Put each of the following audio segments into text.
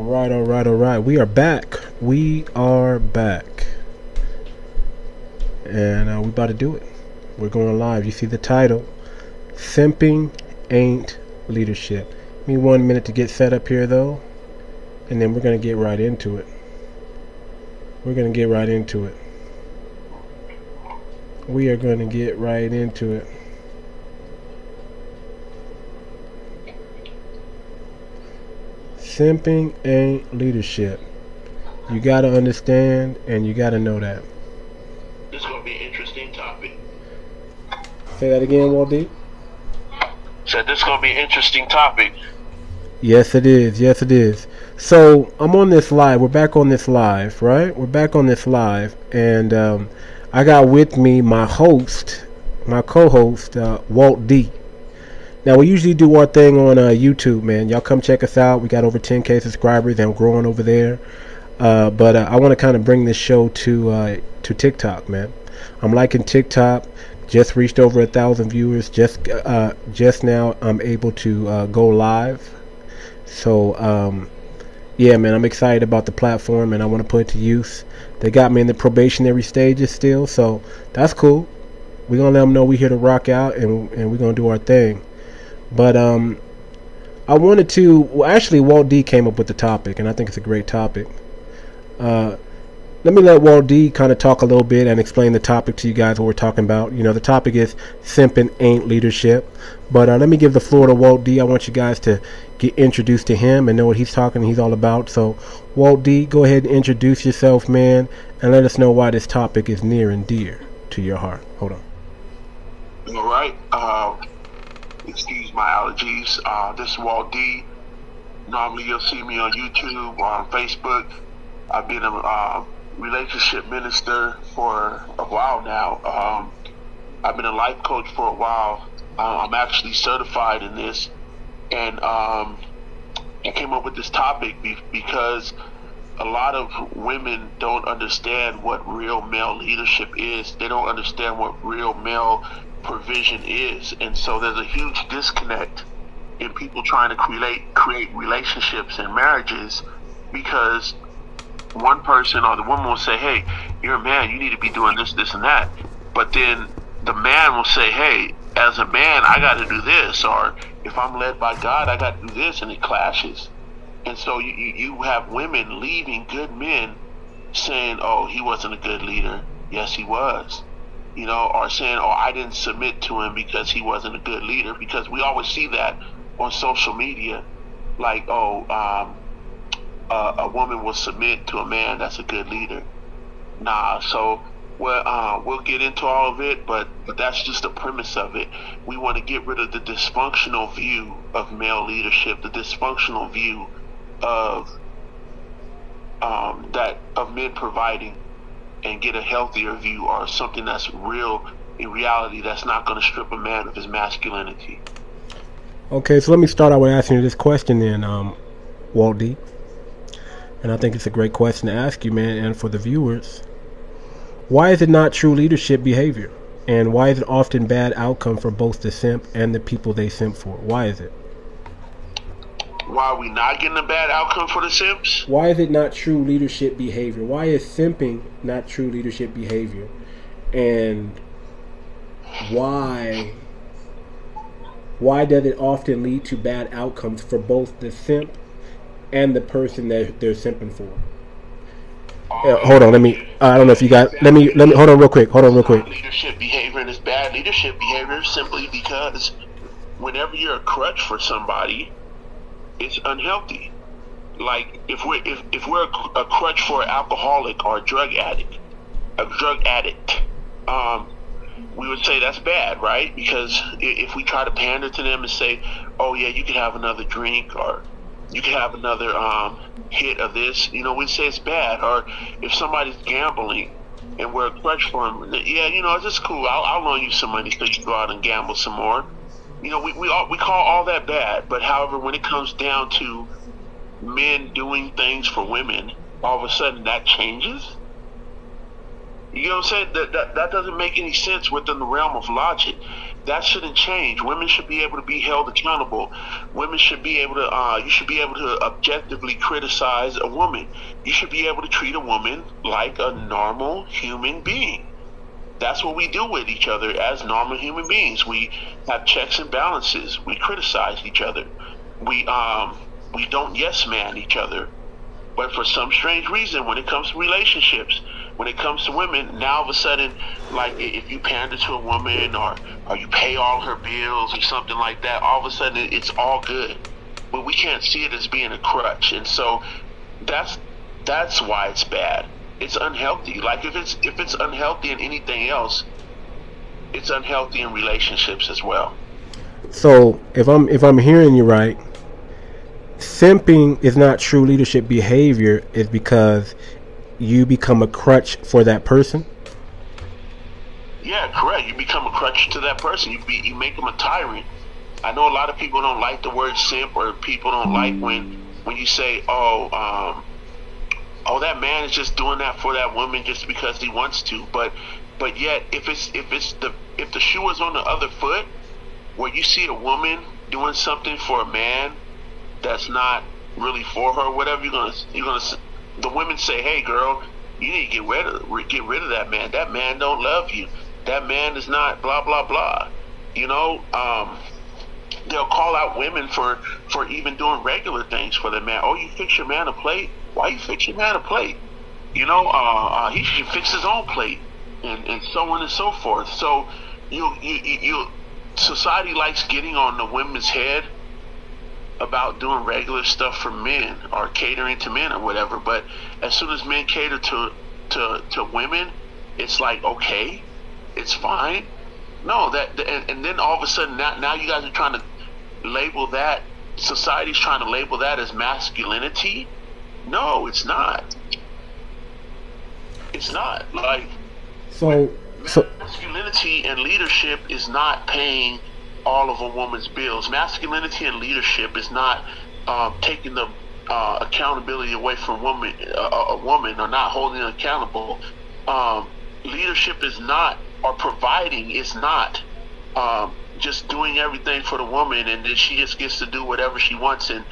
All right. We are back. And we about to do it. We're going live. You see the title. Simping ain't leadership. Give me 1 minute to get set up here, though. And then we're going to get right into it. We are going to get right into it. Simping ain't leadership. You got to understand and you got to know that. This is going to be an interesting topic. Say that again, Walt D. Said this is going to be an interesting topic. Yes, it is. So, I'm on this live. We're back on this live, right? And I got with me my co-host, Walt D. Now, we usually do our thing on YouTube, man. Y'all come check us out. We got over 10K subscribers, and we're growing over there. But I want to kind of bring this show to TikTok, man. I'm liking TikTok. Just reached over 1,000 viewers. Just now, I'm able to go live. So, yeah, man, I'm excited about the platform, and I want to put it to use. They got me in the probationary stages still, so that's cool. We're going to let them know we're here to rock out, and we're going to do our thing. But I wanted to... Well, actually, Walt D came up with the topic, and I think it's a great topic. Let me let Walt D kind of talk a little bit and explain the topic to you guys, what we're talking about. You know, the topic is Simping Ain't Leadership. But let me give the floor to Walt D. I want you guys to get introduced to him and know what he's all about. So, Walt D, go ahead and introduce yourself, man, and let us know why this topic is near and dear to your heart. Hold on. All right. Excuse my allergies. This is Walt D. Normally you'll see me on YouTube or on Facebook. I've been a relationship minister for a while now. I've been a life coach for a while. I'm actually certified in this. And I came up with this topic because a lot of women don't understand what real male leadership is. They don't understand what real male provision is, and so there's a huge disconnect in people trying to create relationships and marriages, because one person or the woman will say, hey, you're a man, you need to be doing this, and that, but then the man will say, hey, as a man I got to do this, or if I'm led by God I got to do this, and it clashes. And so you have women leaving good men saying, oh, he wasn't a good leader. Yes, he was. You know, or saying, oh, I didn't submit to him because he wasn't a good leader. Because we always see that on social media, like, oh, a woman will submit to a man that's a good leader. Nah, so we'll get into all of it, but that's just the premise of it. We want to get rid of the dysfunctional view of male leadership, the dysfunctional view of of men providing, and get a healthier view, or something that's real in reality, that's not going to strip a man of his masculinity. Okay, so let me start out with asking you this question then, Walt D. And I think it's a great question to ask you, man, and for the viewers. Why is it not true leadership behavior? And why is it often bad outcome for both the simp and the people they simp for? Why is it? Why are we not getting a bad outcome for the simps? Why is it not true leadership behavior? Why is simping not true leadership behavior? And why does it often lead to bad outcomes for both the simp and the person that they're simping for? Hold on, I don't know if you got, let me, hold on real quick. Leadership behavior, and it's bad leadership behavior simply because whenever you're a crutch for somebody, it's unhealthy. Like if we're a crutch for an alcoholic or a drug addict, we would say that's bad, right? Because if we try to pander to them and say, oh yeah, you can have another drink, or you can have another hit of this, you know, we say it's bad. Or if somebody's gambling and we're a crutch for them, yeah, you know, it's just cool, I'll loan you some money so you can go out and gamble some more. You know, we call all that bad. But however, when it comes down to men doing things for women, all of a sudden that changes. You know what I'm saying? That doesn't make any sense within the realm of logic. That shouldn't change. Women should be able to be held accountable. Women should be able to, you should be able to objectively criticize a woman. You should be able to treat a woman like a normal human being. That's what we do with each other as normal human beings. We have checks and balances. We criticize each other. We don't yes man each other. But for some strange reason, when it comes to relationships, when it comes to women, now all of a sudden, like if you pander to a woman or you pay all her bills or something like that, all of a sudden it's all good. But we can't see it as being a crutch, and so that's why it's bad. It's unhealthy. Like if it's unhealthy in anything else, it's unhealthy in relationships as well. So if I'm hearing you right, simping is not true leadership behavior. Is because you become a crutch for that person. Yeah, correct. You become a crutch to that person. You make them a tyrant. I know a lot of people don't like the word simp, or people don't like when you say, oh, that man is just doing that for that woman just because he wants to. But yet, if the shoe is on the other foot, where you see a woman doing something for a man that's not really for her, whatever, the women say, hey girl, you need to get rid of that man. That man don't love you. That man is not blah blah blah. They'll call out women for even doing regular things for the man. Oh, you fix your man a plate? Why you fix your man a plate? He should fix his own plate, and so on and so forth. So you society likes getting on the women's head about doing regular stuff for men or catering to men or whatever, but as soon as men cater to women, it's like, okay, it's fine. No, and then all of a sudden now you guys are trying to label that, society's trying to label that as masculinity. No, it's not. It's not. Like, so masculinity and leadership is not paying all of a woman's bills. Masculinity and leadership is not taking the accountability away from a woman, or not holding her accountable. Leadership is not, or providing is not just doing everything for the woman, and then she just gets to do whatever she wants and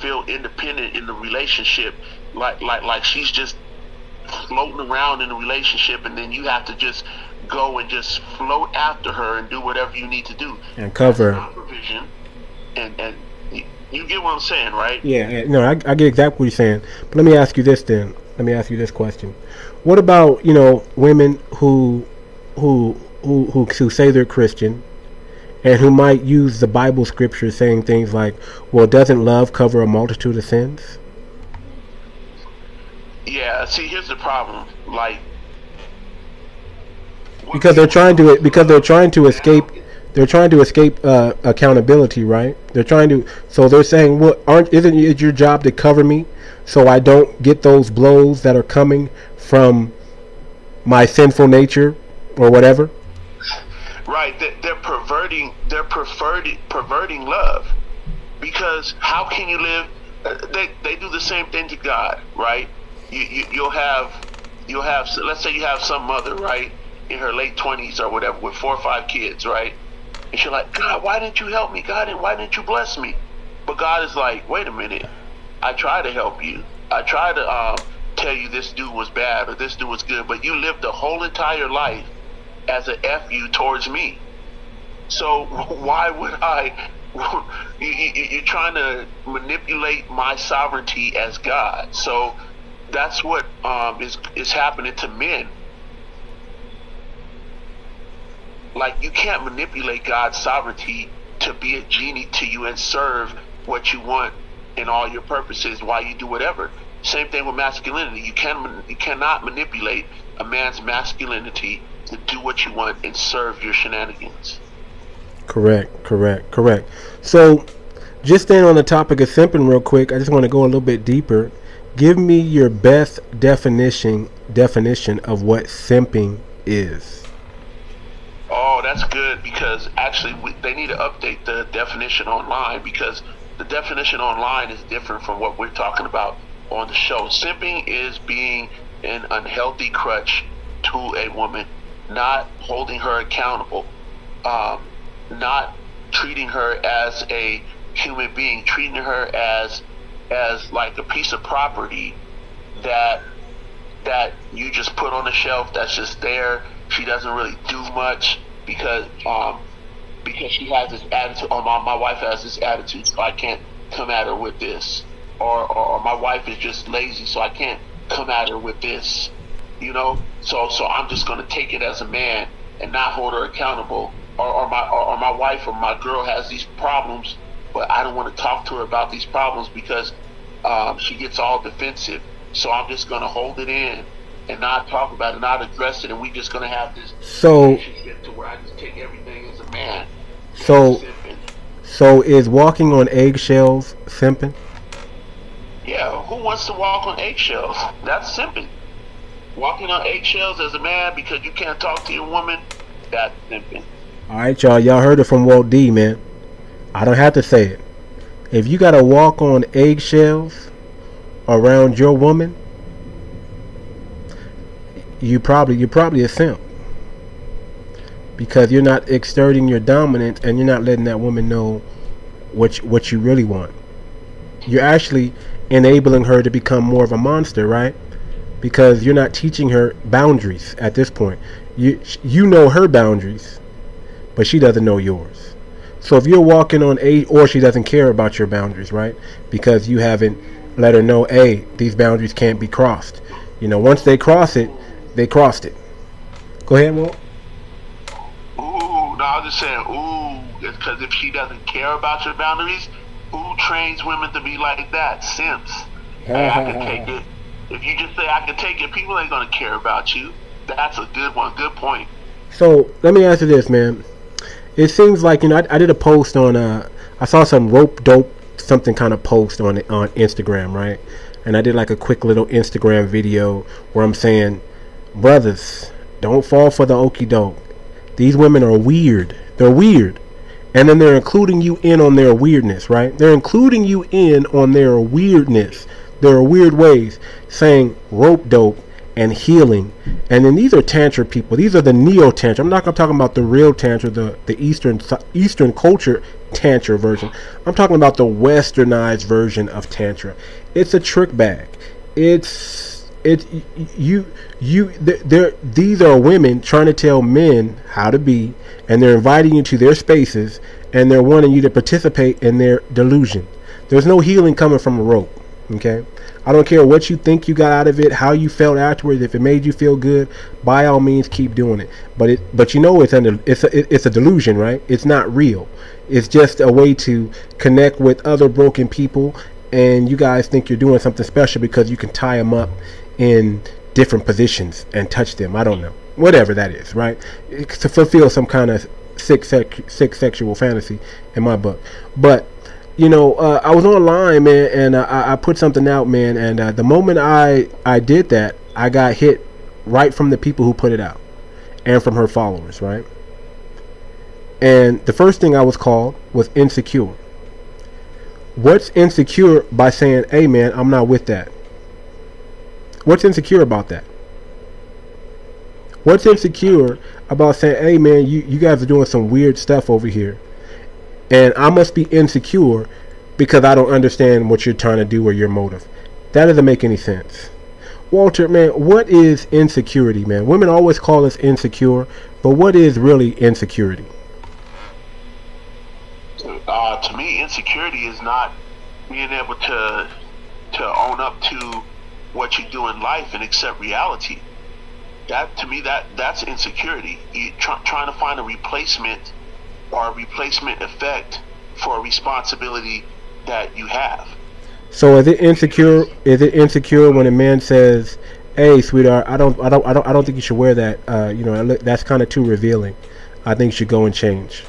feel independent in the relationship, like she's just floating around in the relationship, and then you have to just go and just float after her and do whatever you need to do and cover her. Provision, and you get what I'm saying, right? Yeah, no, I get exactly what you're saying. But let me ask you this then. Let me ask you this question. What about, women who say they're Christian and who might use the Bible scripture saying things like, well, doesn't love cover a multitude of sins? Yeah, see, here's the problem. Like, because they're trying to escape accountability, right? So they're saying, well, isn't it your job to cover me so I don't get those blows that are coming from my sinful nature or whatever? Right, they're perverting love, because how can you live? They do the same thing to God, right? You'll have let's say you have some mother, right, in her late 20s or whatever, with 4 or 5 kids, right? And she's like, God, why didn't you help me? God, why didn't you bless me? But God is like, wait a minute, I tried to help you. I tried to tell you this dude was bad or this dude was good, but you lived the whole entire life as a F you towards me. So why would I? You're trying to manipulate my sovereignty as God. So that's what is happening to men. Like, you can't manipulate God's sovereignty to be a genie to you and serve what you want and all your purposes while you do whatever. Same thing with masculinity. You cannot manipulate a man's masculinity to do what you want and serve your shenanigans. Correct. So, just staying on the topic of simping real quick, I just want to go a little bit deeper. Give me your best definition of what simping is. Oh, that's good, because actually they need to update the definition online, because the definition online is different from what we're talking about on the show. Simping is being an unhealthy crutch to a woman, not holding her accountable. not treating her as a human being, treating her as like a piece of property that you just put on the shelf, that's just there. She doesn't really do much because she has this attitude, or my wife has this attitude, so I can't come at her with this, or my wife is just lazy, so I can't come at her with this, you know. So I'm just gonna take it as a man and not hold her accountable, or my wife or my girl has these problems, but I don't want to talk to her about these problems because she gets all defensive. So I'm just gonna hold it in and not talk about it, not address it, and we just gonna have this relationship to where I just take everything as a man. So is walking on eggshells simping? Yeah, who wants to walk on eggshells? That's simping. Walking on eggshells as a man because you can't talk to your woman, that's simping. Alright, y'all heard it from Walt D, man. I don't have to say it. If you gotta walk on eggshells around your woman, you're probably a simp, because you're not exerting your dominance and you're not letting that woman know what you really want. You're actually enabling her to become more of a monster, right? Because you're not teaching her boundaries at this point. You know her boundaries, but she doesn't know yours. So if you're walking on or she doesn't care about your boundaries, right? Because you haven't let her know, hey, these boundaries can't be crossed. You know, once they cross it, they crossed it. Go ahead, Walt. Ooh, no, I was just saying, because if she doesn't care about your boundaries, who trains women to be like that? Simps. Hey, I can take it. If you just say I can take it, people ain't gonna care about you. That's a good one. Good point. So let me ask you this, man. It seems like, you know, I did a post on I saw some rope dope something kind of post on Instagram, right? And I did like a quick little Instagram video where I'm saying, brothers, don't fall for the okie doke. These women are weird. They're weird. And then they're including you in on their weirdness, right? They're including you in on their weirdness. There are weird ways, saying rope dope and healing. And then these are tantra people. These are the neo-tantra. I'm not talking about the real tantra, the Eastern culture tantra version. I'm talking about the westernized version of tantra. It's a trick bag. These are women trying to tell men how to be, and they're inviting you to their spaces, and they're wanting you to participate in their delusion. There's no healing coming from a rope. Okay, I don't care what you think you got out of it, how you felt afterwards. If it made you feel good, by all means keep doing it. But you know it's a delusion, right? It's not real. It's just a way to connect with other broken people, and you guys think you're doing something special because you can tie them up in different positions and touch them. I don't know, whatever that is, right? To fulfill some kind of sick sexual fantasy in my book. But you know, I was online, man, and I put something out, man, and the moment I did that, I got hit right from the people who put it out and from her followers, right? And the first thing I was called was insecure. What's insecure by saying, hey, man, I'm not with that? What's insecure about that? What's insecure about saying, hey, man, you guys are doing some weird stuff over here, and I must be insecure because I don't understand what you're trying to do or your motive? That doesn't make any sense. Walter, man, what is insecurity, man? Women always call us insecure, but what is really insecurity? To me, insecurity is not being able to own up to what you do in life and accept reality. That, to me, that's insecurity. You trying to find a replacement or a replacement effect for a responsibility that you have. So is it insecure? Is it insecure when a man says, "Hey, sweetheart, I don't think you should wear that. You know, that's kind of too revealing. I think you should go and change."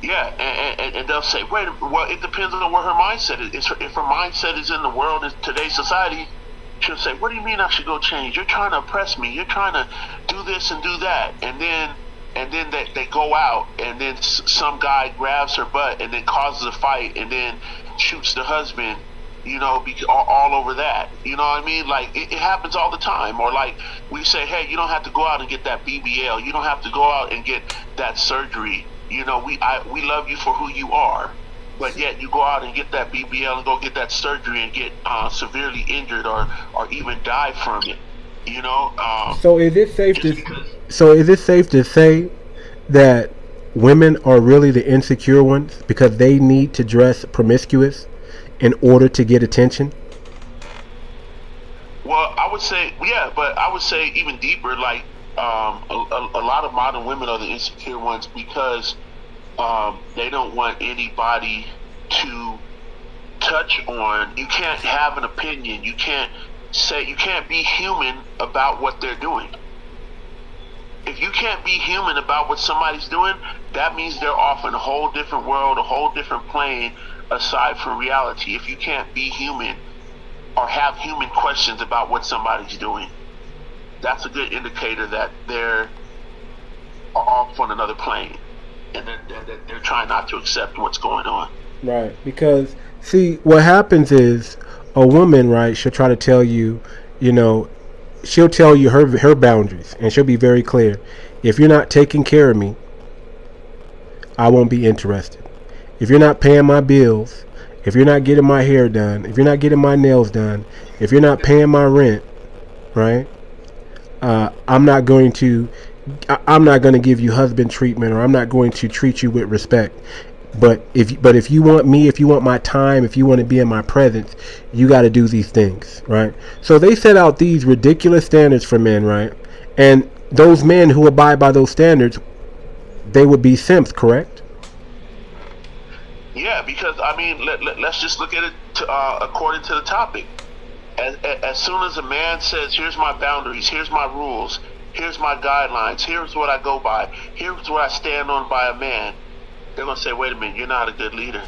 Yeah, and they'll say, "Wait, well, it depends on where her mindset is. If her mindset is in the world in today's society, she'll say, what do you mean I should go change? You're trying to oppress me. You're trying to do this and do that." And then they go out, and then some guy grabs her butt and then causes a fight and then shoots the husband You know, all over that. You know what I mean? Like, it happens all the time. Or like, we say, hey, you don't have to go out and get that BBL. You don't have to go out and get that surgery. You know, we love you for who you are. But yet you go out and get that BBL and go get that surgery and get severely injured or even die from it. You know. So is it safe to say that women are really the insecure ones because they need to dress promiscuous in order to get attention? Well, I would say, yeah, but I would say even deeper, like a lot of modern women are the insecure ones because they don't want anybody to touch on. You can't have an opinion. You can't be human about what they're doing. If you can't be human about what somebody's doing, that means they're off in a whole different world, a whole different plane aside from reality. If you can't be human or have human questions about what somebody's doing, that's a good indicator that they're off on another plane and they're trying not to accept what's going on. Right, because see, what happens is a woman, right, she'll try to tell you, you know, she'll tell you her boundaries, and she'll be very clear. If you're not taking care of me, I won't be interested. If you're not paying my bills, if you're not getting my hair done, if you're not getting my nails done, if you're not paying my rent, right, I'm not going to give you husband treatment, or I'm not going to treat you with respect. But if you want me, if you want my time, if you want to be in my presence, you got to do these things, right? So they set out these ridiculous standards for men, right? And those men who abide by those standards, they would be simps, correct? Yeah, because I mean, let's just look at it according to the topic. As soon as a man says, "Here's my boundaries, here's my rules, here's my guidelines, here's what I go by, here's what I stand on by a man," they're going to say, wait a minute, you're not a good leader.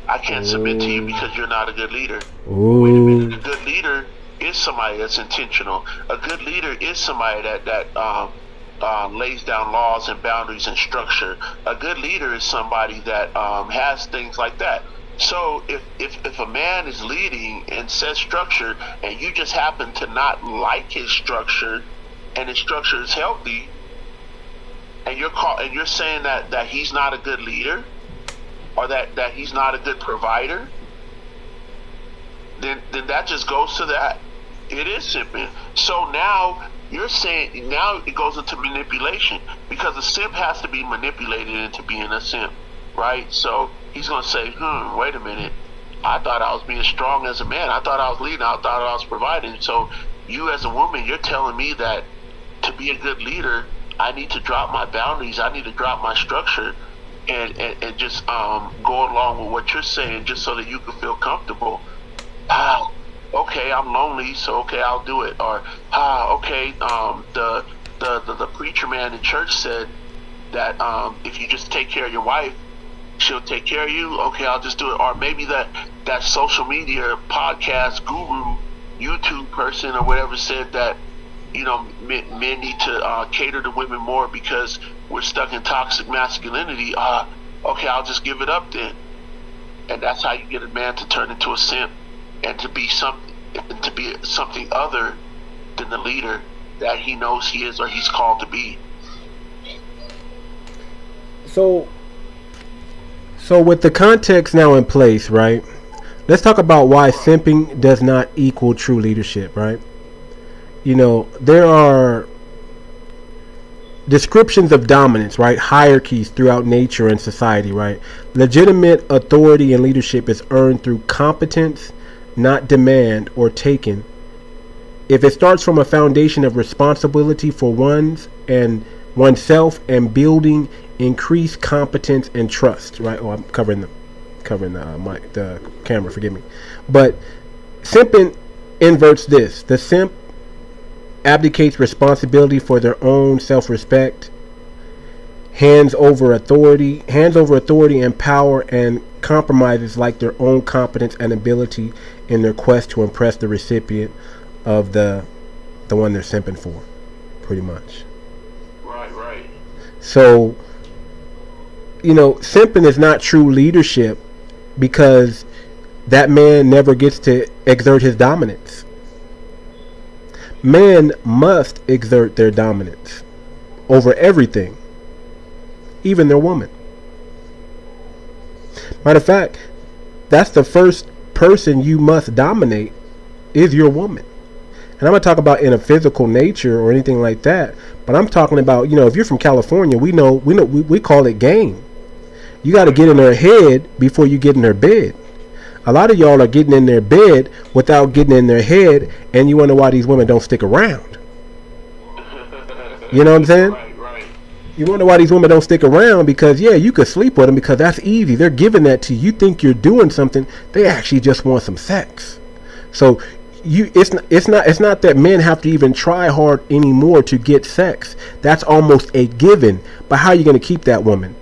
I can't submit to you because you're not a good leader. Ooh. Wait a minute, a good leader is somebody that's intentional. A good leader is somebody that lays down laws and boundaries and structure. A good leader is somebody that has things like that. So if a man is leading and says structure and you just happen to not like his structure and his structure is healthy, and you're saying that he's not a good leader, or that he's not a good provider, then that just goes to that. It is simping. So now you're saying, now it goes into manipulation, because a simp has to be manipulated into being a simp, right? So he's going to say, wait a minute, I thought I was being strong as a man, I thought I was leading, I thought I was providing. So you as a woman, you're telling me that to be a good leader, I need to drop my boundaries, I need to drop my structure, and just go along with what you're saying just so that you can feel comfortable. Okay, I'm lonely, so okay, I'll do it. Or okay, the preacher man in church said that if you just take care of your wife, she'll take care of you. Okay, I'll just do it. Or maybe that social media podcast guru, YouTube person or whatever said that, you know, men need to cater to women more because we're stuck in toxic masculinity. Okay, I'll just give it up then. And that's how you get a man to turn into a simp and to be something other than the leader that he knows he is or he's called to be. So with the context now in place, right? Let's talk about why simping does not equal true leadership, right? You know, there are descriptions of dominance, right? Hierarchies throughout nature and society, right? Legitimate authority and leadership is earned through competence, not demand or taken. If it starts from a foundation of responsibility for oneself and building increased competence and trust, right? Oh, I'm covering the camera, forgive me. But simping inverts this. The simp abdicates responsibility for their own self-respect, hands over authority and power, and compromises like their own competence and ability in their quest to impress the recipient of the one they're simping for, pretty much. Right. So, you know, simping is not true leadership because that man never gets to exert his dominance. Men must exert their dominance over everything, even their woman. Matter of fact, that's the first person you must dominate is your woman. And I'm not talking about in a physical nature or anything like that, but I'm talking about, you know, if you're from California, we call it game. You got to get in her head before you get in her bed. A lot of y'all are getting in their bed without getting in their head, and you wonder why these women don't stick around. You know what I'm saying? Right. You wonder why these women don't stick around, because yeah, you could sleep with them because that's easy. They're giving that to you. You think you're doing something. They actually just want some sex. So it's not that men have to even try hard anymore to get sex. That's almost a given. But how are you going to keep that woman?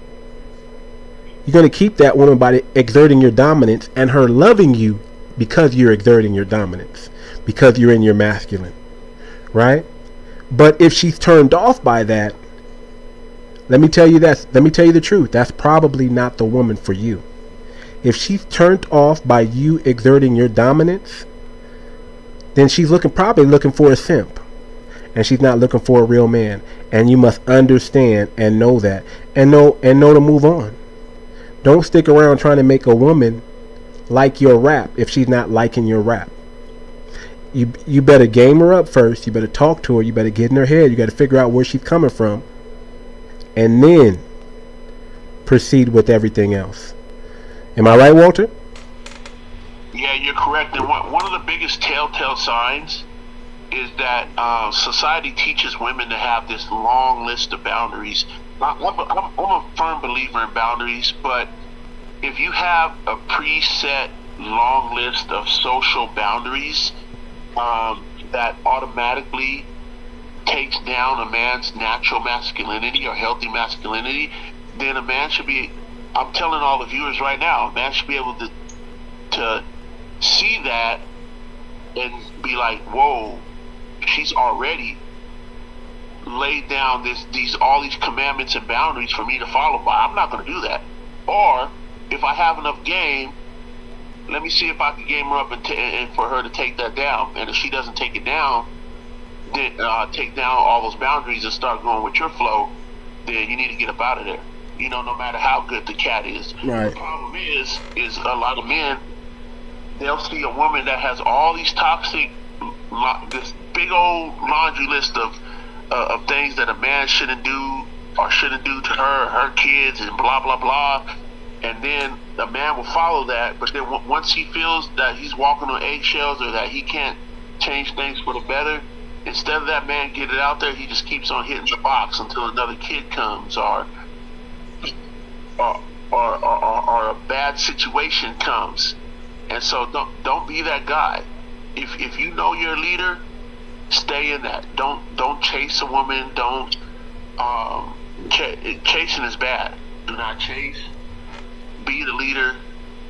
You're going to keep that woman by exerting your dominance and her loving you because you're exerting your dominance, because you're in your masculine, right? But if she's turned off by that, let me tell you the truth. That's probably not the woman for you. If she's turned off by you exerting your dominance, then she's probably looking for a simp, and she's not looking for a real man. And you must understand and know that, and know to move on. Don't stick around trying to make a woman like your rap if she's not liking your rap. You better game her up first. You better talk to her. You better get in her head. You got to figure out where she's coming from, and then proceed with everything else. Am I right, Walter? Yeah, you're correct. And one of the biggest telltale signs is that society teaches women to have this long list of boundaries. I'm a firm believer in boundaries, but if you have a preset long list of social boundaries that automatically takes down a man's natural masculinity or healthy masculinity, then a man should be, I'm telling all the viewers right now, a man should be able to see that and be like, whoa, she's already laid down all these commandments and boundaries for me to follow by. I'm not going to do that. Or if I have enough game, let me see if I can game her up and for her to take that down. And if she doesn't take it down, then take down all those boundaries and start going with your flow, then you need to get up out of there. You know, no matter how good the cat is. Right. The problem is a lot of men, they'll see a woman that has all these toxic, this big old laundry list of things that a man shouldn't do or shouldn't do to her kids, and blah blah blah, and then the man will follow that. But then once he feels that he's walking on eggshells or that he can't change things for the better, instead of that man get it out there, he just keeps on hitting the box until another kid comes or a bad situation comes. And so don't be that guy. If you know you're a leader, stay in that. Don't chase a woman. Don't chasing is bad. Do not chase. Be the leader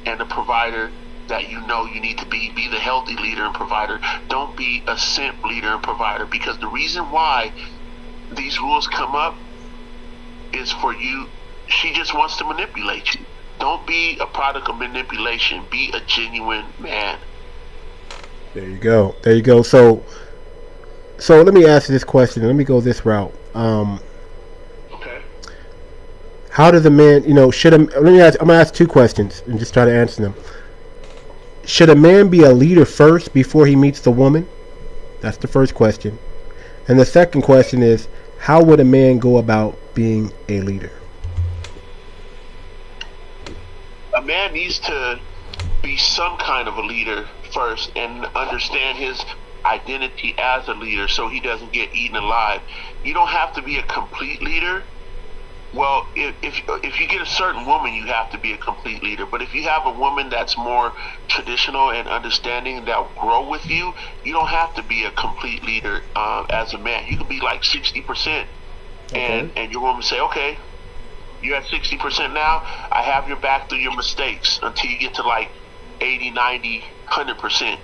and the provider that you know you need to be. Be the healthy leader and provider. Don't be a simp leader and provider, because the reason why these rules come up is for you. She just wants to manipulate you. Don't be a product of manipulation. Be a genuine man. There you go. There you go. So let me ask you this question. Let me go this route. Okay. How does a man, I'm gonna ask two questions and just try to answer them. Should a man be a leader first before he meets the woman? That's the first question. And the second question is, how would a man go about being a leader? A man needs to be some kind of a leader first and understand his identity as a leader so he doesn't get eaten alive. You don't have to be a complete leader. Well, if you get a certain woman, you have to be a complete leader. But if you have a woman that's more traditional and understanding that will grow with you, you don't have to be a complete leader as a man. You can be like 60%, and your woman say, okay, you're at 60% now. I have your back through your mistakes until you get to like 80, 90, 100%.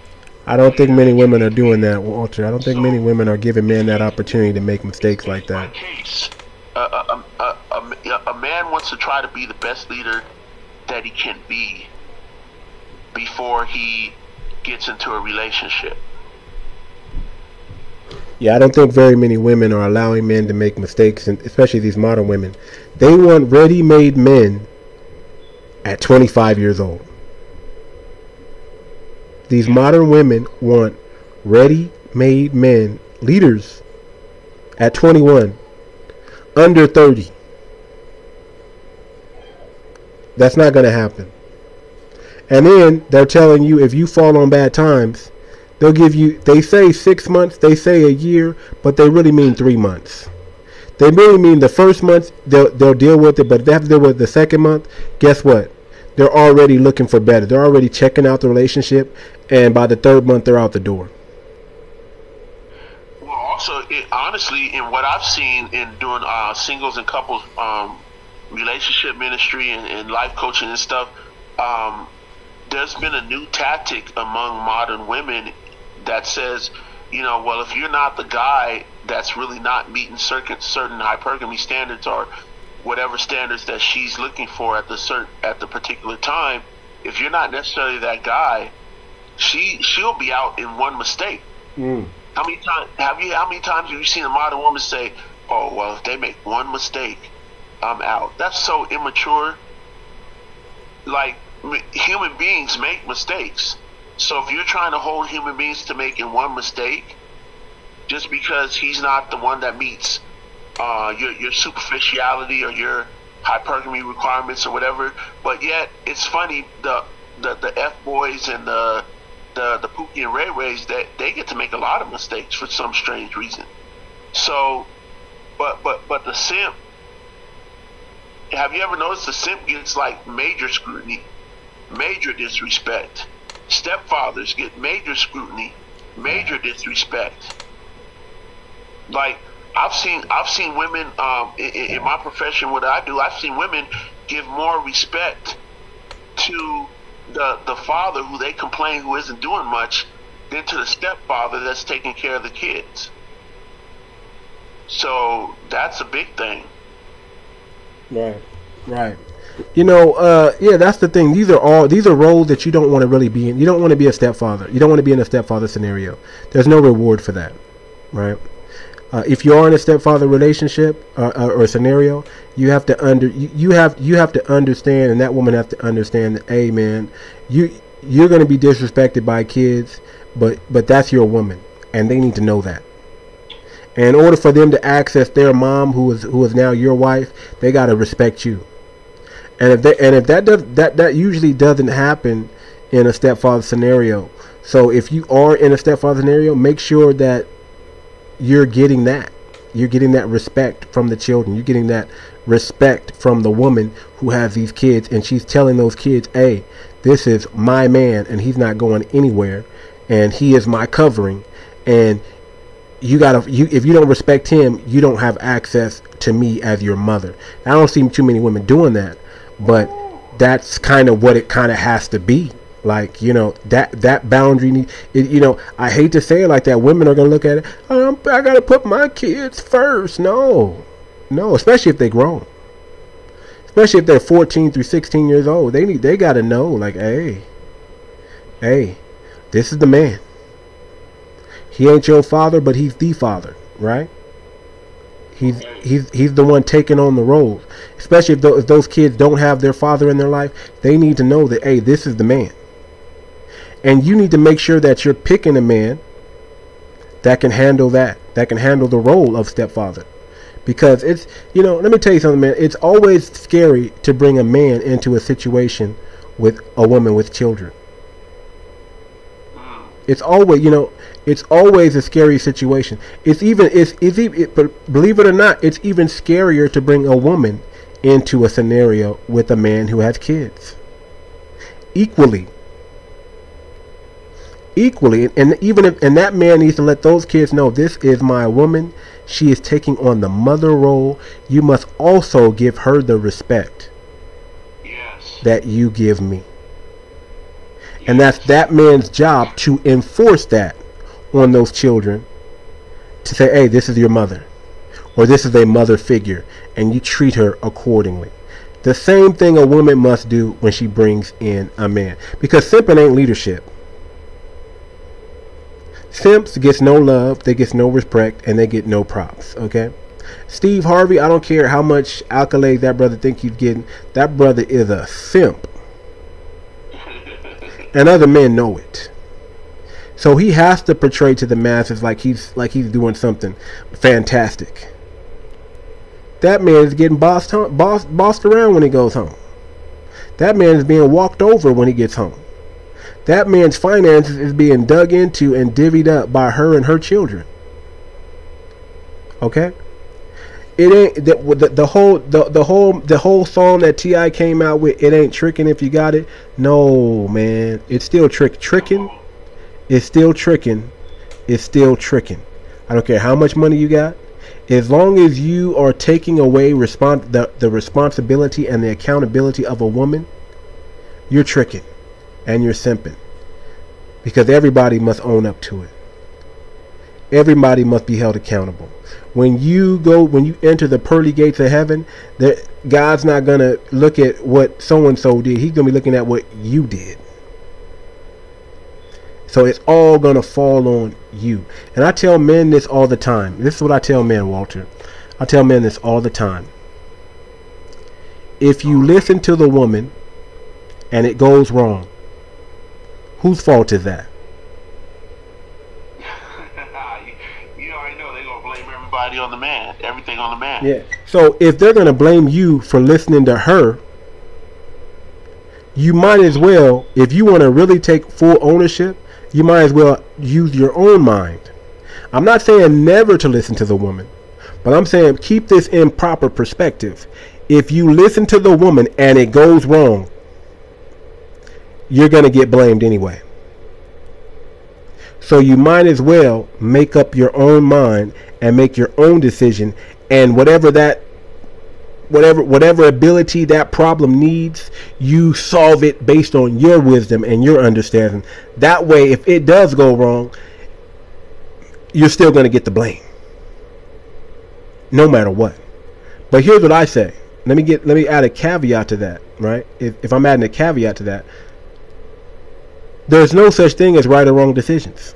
I don't think many women are doing that, Walter. I don't think many women are giving men that opportunity to make mistakes like that. A man wants to try to be the best leader that he can be. before he gets into a relationship. Yeah, I don't think very many women are allowing men to make mistakes, and especially these modern women. They want ready-made men at 25 years old. These modern women want ready-made men, leaders, at 21, under 30. That's not going to happen. And then they're telling you if you fall on bad times, they'll give you, they say 6 months, they say a year, but they really mean 3 months. They really mean the first month, they'll deal with it, but if they have to deal with the second month, guess what? They're already looking for better. They're already checking out the relationship, and by the third month, they're out the door. Well, also, honestly, in what I've seen in doing singles and couples relationship ministry and life coaching and stuff, there's been a new tactic among modern women that says, well, if you're not the guy that's really not meeting certain hypergamy standards or whatever standards that she's looking for at the particular time, if you're not necessarily that guy, she'll be out in one mistake. How many times have you seen a modern woman say, "Oh, well, if they make one mistake, I'm out"? That's so immature. Like, human beings make mistakes. So if you're trying to hold human beings to making one mistake, just because he's not the one that meets your superficiality or your hypergamy requirements or whatever, but yet it's funny, the F boys and the Pookie and Ray Rays, that they get to make a lot of mistakes for some strange reason. So, but the simp, have you ever noticed the simp gets like major scrutiny, major disrespect? Stepfathers get major scrutiny, major disrespect. Like, I've seen women in my profession, what I do, I've seen women give more respect to the father who they complain who isn't doing much than to the stepfather that's taking care of the kids. So that's a big thing. Right. Yeah, that's the thing. These are roles that you don't want to really be in. You don't want to be a stepfather. You don't want to be in a stepfather scenario. There's no reward for that, right? If you are in a stepfather relationship or scenario, you have to understand, and that woman has to understand that, hey man, you're going to be disrespected by kids, but that's your woman, and they need to know that. And in order for them to access their mom, who is now your wife, they got to respect you. And if that usually doesn't happen in a stepfather scenario. So if you are in a stepfather scenario, make sure that you're getting that respect from the children. You're getting that respect from the woman who has these kids, and she's telling those kids, hey, this is my man and he's not going anywhere, and he is my covering, and if you don't respect him, you don't have access to me as your mother. I don't see too many women doing that, but that's kind of what it kind of has to be. Like, that boundary, I hate to say it like that. Women are going to look at it, I got to put my kids first. No, especially if they're grown. Especially if they're 14 through 16 years old. They got to know, like, hey, this is the man. He ain't your father, but he's the father, right? He's the one taking on the roles. Especially if those kids don't have their father in their life, they need to know that, hey, this is the man. And you need to make sure that you're picking a man that can handle that can handle the role of stepfather. Because it's, let me tell you something, man. It's always scary to bring a man into a situation with a woman with children. It's always, it's always a scary situation. But believe it or not, it's even scarier to bring a woman into a scenario with a man who has kids. Equally, and and that man needs to let those kids know, this is my woman. She is taking on the mother role. You must also give her the respect that you give me. And that's that man's job to enforce that on those children, to say, hey, this is your mother, or this is a mother figure, and you treat her accordingly. The same thing a woman must do when she brings in a man. Because simping ain't leadership. Simps gets no love, they get no respect, and they get no props. Okay? Steve Harvey, I don't care how much accolades that brother think he's getting. That brother is a simp. And other men know it. So he has to portray to the masses like he's doing something fantastic. That man is getting bossed around when he goes home. That man is being walked over when he gets home. That man's finances is being dug into and divvied up by her and her children. Okay? It ain't the whole song that T.I. came out with. It ain't tricking if you got it. No, man, it's still tricking. It's still tricking. It's still tricking. I don't care how much money you got. As long as you are taking away the responsibility and the accountability of a woman, you're tricking and you're simping. Because everybody must own up to it. Everybody must be held accountable. When you enter the pearly gates of heaven, God's not going to look at what so-and-so did. He's going to be looking at what you did. So it's all going to fall on you. And I tell men this all the time. This is what I tell men, Walter. I tell men this all the time. If you listen to the woman and it goes wrong, whose fault is that? You already know they're going to blame everybody on the man. Everything on the man. Yeah. So if they're going to blame you for listening to her, you might as well, if you want to really take full ownership, you might as well use your own mind. I'm not saying never to listen to the woman, but I'm saying keep this in proper perspective. If you listen to the woman and it goes wrong, you're going to get blamed anyway. So you might as well make up your own mind and make your own decision, and whatever ability that problem needs, you solve it based on your wisdom and your understanding. That way, if it does go wrong, you're still going to get the blame, no matter what. But here's what I say. Let me add a caveat to that, right? If I'm adding a caveat to that, there's no such thing as right or wrong decisions.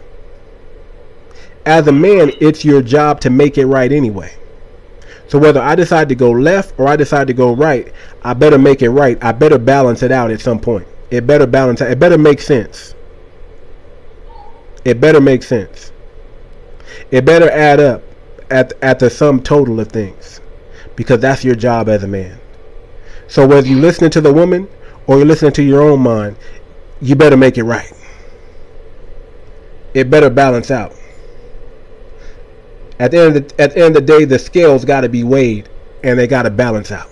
As a man, it's your job to make it right anyway. So whether I decide to go left or I decide to go right, I better make it right. I better balance it out at some point. It better balance out. It better make sense. It better make sense. It better add up at the sum total of things. Because that's your job as a man. So whether you're listening to the woman or you're listening to your own mind, you better make it right. It better balance out. At the end of the day, the scales got to be weighed and they got to balance out.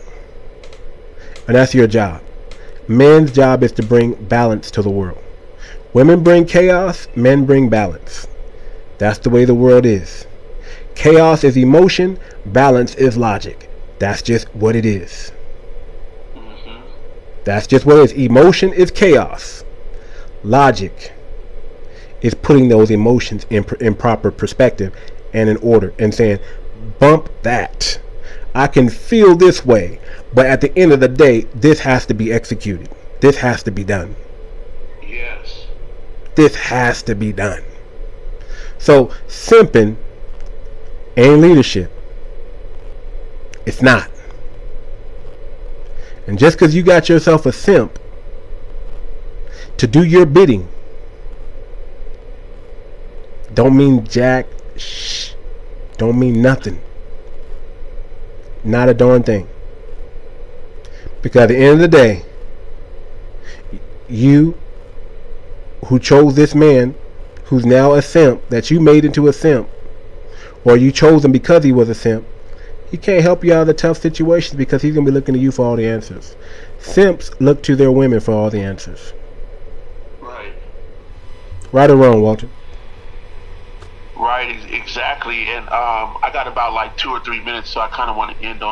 And that's your job. Men's job is to bring balance to the world. Women bring chaos, men bring balance. That's the way the world is. Chaos is emotion, balance is logic. That's just what it is. That's just what it is. Emotion is chaos. Logic is putting those emotions in proper perspective and in order and saying, bump that. I can feel this way, but at the end of the day, this has to be executed. This has to be done. Yes. This has to be done. So simping ain't leadership. It's not. And just because you got yourself a simp to do your bidding, don't mean jack. Don't mean nothing. Not a darn thing. Because at the end of the day, you who chose this man who's now a simp, that you made into a simp, or you chose him because he was a simp, he can't help you out of the tough situations because he's going to be looking to you for all the answers. Simps look to their women for all the answers. Right. Right or wrong, Walter? Right, exactly. And I got about like 2 or 3 minutes, so I kind of want to end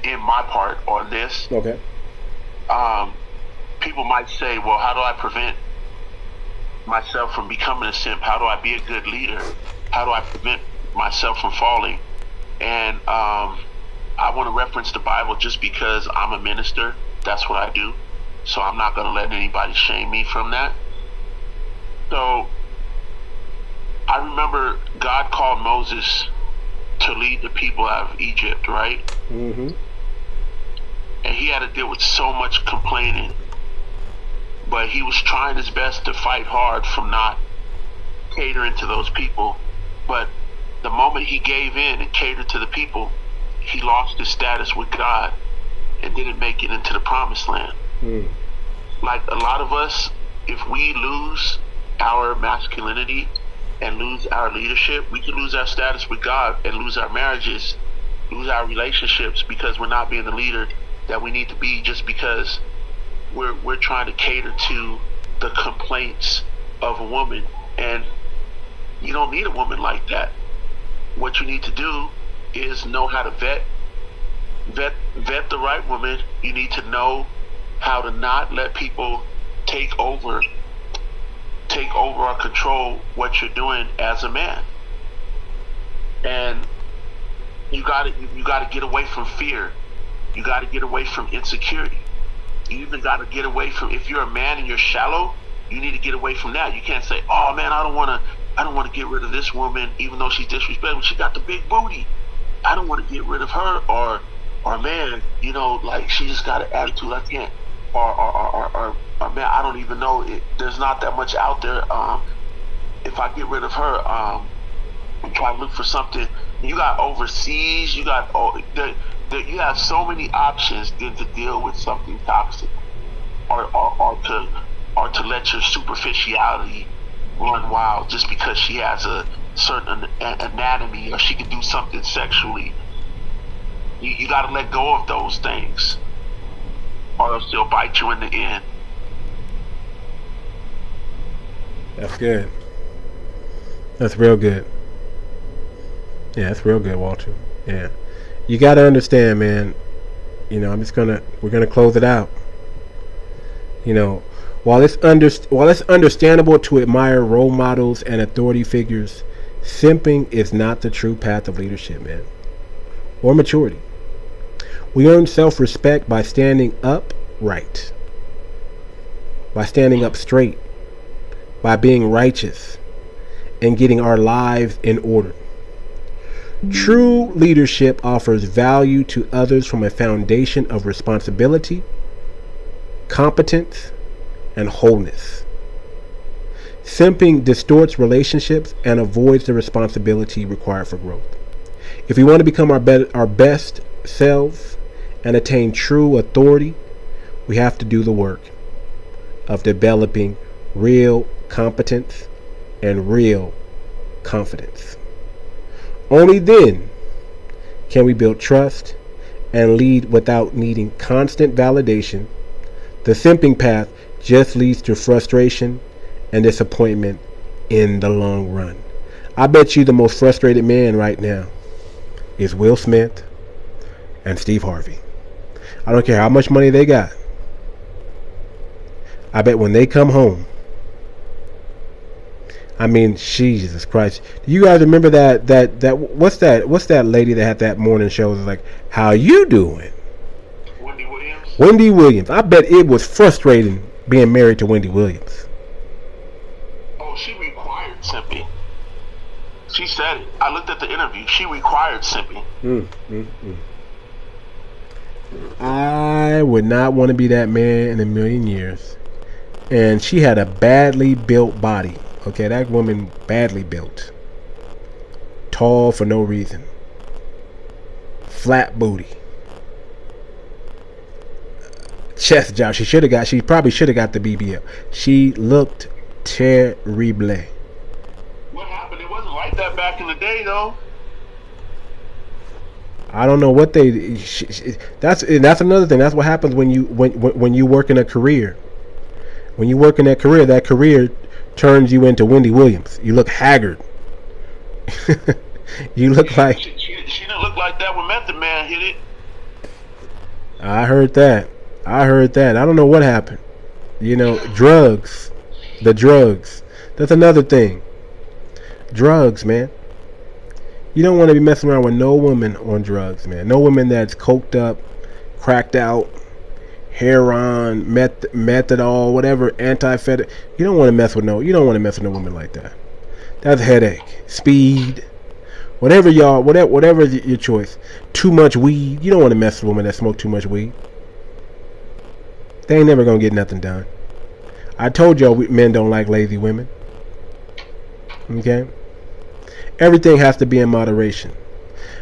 in my part on this. Okay. People might say, well, how do I prevent myself from becoming a simp? How do I be a good leader? How do I prevent myself from falling? And I want to reference the Bible just because I'm a minister. That's what I do. So I'm not going to let anybody shame me from that. So I remember God called Moses to lead the people out of Egypt, right? Mm-hmm. And he had to deal with so much complaining. But he was trying his best to fight hard from not catering to those people. But the moment he gave in and catered to the people, he lost his status with God and didn't make it into the promised land. Like a lot of us, if we lose our masculinity and lose our leadership, we can lose our status with God and lose our marriages, lose our relationships, because we're not being the leader that we need to be, just because we're trying to cater to the complaints of a woman. And you don't need a woman like that. What you need to do is know how to vet the right woman. You need to know how to not let people take over or control what you're doing as a man. And you gotta get away from fear. You gotta get away from insecurity. You even gotta get away from, if you're a man and you're shallow, you need to get away from that. You can't say, oh man, I don't wanna get rid of this woman even though she's disrespectful. She got the big booty. I don't want to get rid of her. Or man, you know, like she just got an attitude. I can't. Or man, I don't even know. There's not that much out there. If I get rid of her, try to look for something. You got overseas. You got you have so many options than to deal with something toxic, or to let your superficiality run wild just because she has a certain anatomy or she can do something sexually. You got to let go of those things, or else they'll bite you in the end. That's good. That's real good. Yeah, that's real good, Walter. Yeah. You got to understand, man. You know, we're gonna close it out. You know, while it's understandable to admire role models and authority figures, simping is not the true path of leadership, man, or maturity. We earn self-respect by standing up right, by standing up straight, by being righteous, and getting our lives in order. True leadership offers value to others from a foundation of responsibility, competence, and wholeness. Simping distorts relationships and avoids the responsibility required for growth. If we want to become our best selves and attain true authority, we have to do the work of developing real competence and real confidence. Only then can we build trust and lead without needing constant validation. The simping path just leads to frustration and disappointment in the long run. I bet you the most frustrated man right now is Will Smith and Steve Harvey. I don't care how much money they got. I bet when they come home, I mean, Jesus Christ. Do you guys remember that what's that lady that had that morning show? It was like, how you doing? Wendy Williams. Wendy Williams. I bet it was frustrating being married to Wendy Williams. Oh, she required simping. She said it. I looked at the interview. She required simping. I would not want to be that man in a million years. And she had a badly built body. Okay, that woman badly built. Tall for no reason. Flat booty. Chest job. She probably should have got the BBL. She looked terrible. What happened? It wasn't like that back in the day, though. I don't know what that's another thing. That's what happens when you work in a career. When you work in that career turns you into Wendy Williams. You look haggard. You look like she didn't look like that when Method Man hit it. I heard that. I don't know what happened. You know, drugs. The drugs. That's another thing. Drugs, man. You don't want to be messing around with no woman on drugs, man. No woman that's coked up, cracked out, heroin, methadol, whatever, anti-fed. You don't want to mess with no. You don't want to mess with a woman like that. That's a headache. Speed, whatever y'all, whatever your choice. Too much weed. You don't want to mess with a woman that smoke too much weed. They ain't never gonna get nothing done. I told y'all men don't like lazy women. Okay. Everything has to be in moderation.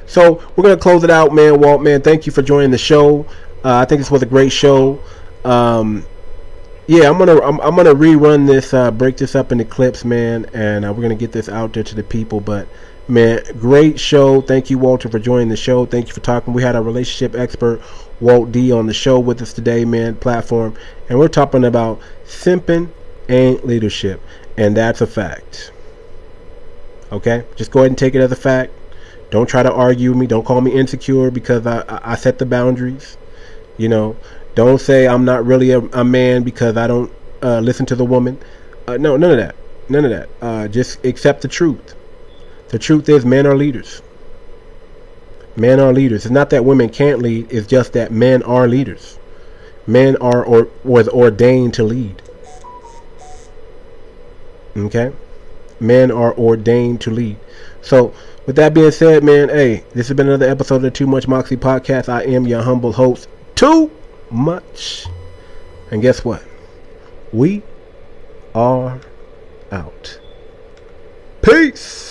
So we're gonna close it out, man. Walt, man, thank you for joining the show. I think this was a great show. Yeah, I'm gonna rerun this, break this up into clips, man, and we're gonna get this out there to the people. But man, great show. Thank you, Walter, for joining the show. Thank you for talking. We had our relationship expert, Walt D, on the show with us today, man, platform, and we're talking about simping ain't leadership, and that's a fact. Okay, just go ahead and take it as a fact. Don't try to argue with me. Don't call me insecure because I set the boundaries. You know, don't say I'm not really a man because I don't listen to the woman. No, none of that. None of that. Just accept the truth. The truth is men are leaders. Men are leaders. It's not that women can't lead. It's just that men are leaders. Men are was ordained to lead. Okay? Men are ordained to lead. So, with that being said, man, hey, this has been another episode of the Too Much Moxie podcast. I am your humble host, Too Much. And guess what? We are out. Peace.